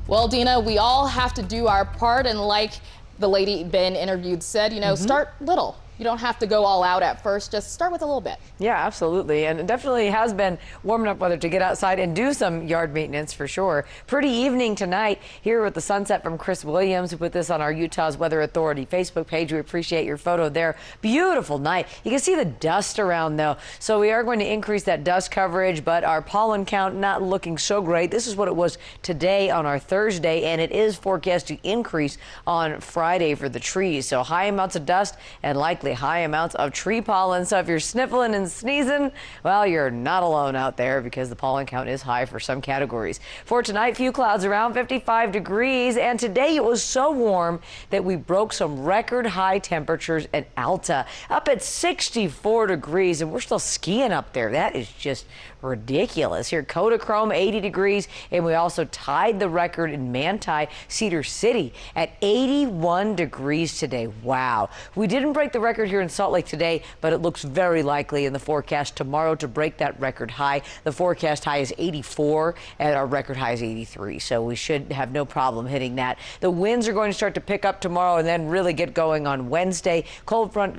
Well, Dina, we all have to do our part, and like the lady Ben interviewed said, start little. You don't have to go all out at first, just start with a little bit. Yeah, absolutely. And it definitely has been warm enough weather to get outside and do some yard maintenance for sure. Pretty evening tonight here with the sunset from Chris Williams, who put this on our Utah's Weather Authority Facebook page. We appreciate your photo there. Beautiful night. You can see the dust around though. So we are going to increase that dust coverage, but our pollen count not looking so great. This is what it was today on our Thursday, and it is forecast to increase on Friday for the trees. So high amounts of dust and likely high amounts of tree pollen. So if you're sniffling and sneezing, well, you're not alone out there because the pollen count is high for some categories. For tonight, few clouds around, 55 degrees. And today it was so warm that we broke some record high temperatures at Alta, up at 64 degrees. And we're still skiing up there. That is just ridiculous. Here, Kodachrome, 80 degrees. And we also tied the record in Manti, Cedar City at 81 degrees today. Wow. We didn't break the record here in Salt Lake today, but it looks very likely in the forecast tomorrow to break that record high. The forecast high is 84 and our record high is 83. So we should have no problem hitting that. The winds are going to start to pick up tomorrow and then really get going on Wednesday. Cold front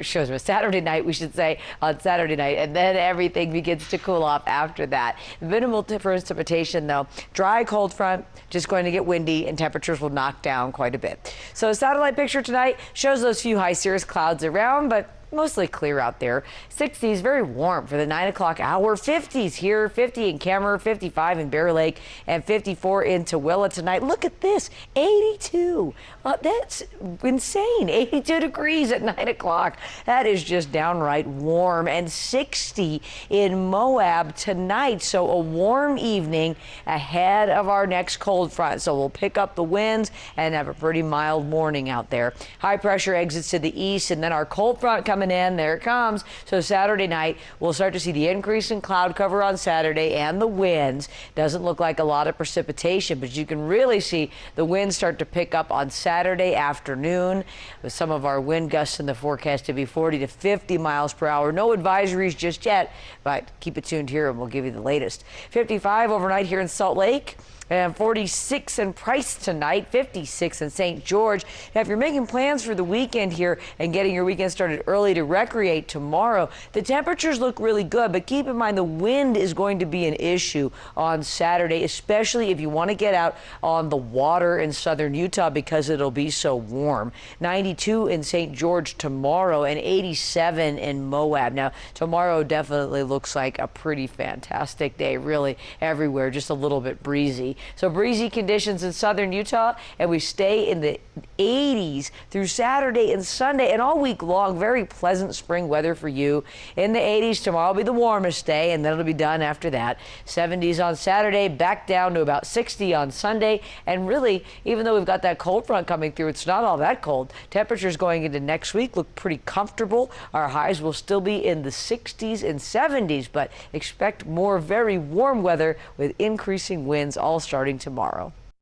shows Saturday night, we should say, on Saturday night, and then everything begins to cool off after that. Minimal precipitation though. Dry cold front, just going to get windy and temperatures will knock down quite a bit. So satellite picture tonight shows those few high cirrus clouds around, but mostly clear out there. 60s, very warm for the 9 o'clock hour. 50s here, 50 in Kemmer, 55 in Bear Lake, and 54 in Tooele tonight. Look at this, 82. That's insane. 82 degrees at 9 o'clock. That is just downright warm. And 60 in Moab tonight. So a warm evening ahead of our next cold front. So we'll pick up the winds and have a pretty mild morning out there. High pressure exits to the east, and then our cold front coming in. There it comes. So Saturday night, we'll start to see the increase in cloud cover on Saturday and the winds. Doesn't look like a lot of precipitation, but you can really see the winds start to pick up on Saturday afternoon, with some of our wind gusts in the forecast to be 40 to 50 miles per hour. No advisories just yet, but keep it tuned here and we'll give you the latest. 55 overnight here in Salt Lake. And 46 in Price tonight, 56 in St. George. Now, if you're making plans for the weekend here and getting your weekend started early to recreate tomorrow, the temperatures look really good, but keep in mind the wind is going to be an issue on Saturday, especially if you want to get out on the water in southern Utah because it'll be so warm. 92 in St. George tomorrow and 87 in Moab. Now, tomorrow definitely looks like a pretty fantastic day, really everywhere, just a little bit breezy. So breezy conditions in southern Utah, and we stay in the 80s through Saturday and Sunday and all week long. Very pleasant spring weather for you. In the 80s tomorrow will be the warmest day, and then it'll be done after that. 70s on Saturday, back down to about 60 on Sunday. And really, even though we've got that cold front coming through, it's not all that cold. Temperatures going into next week look pretty comfortable. Our highs will still be in the 60s and 70s, but expect more very warm weather with increasing winds all starting tomorrow.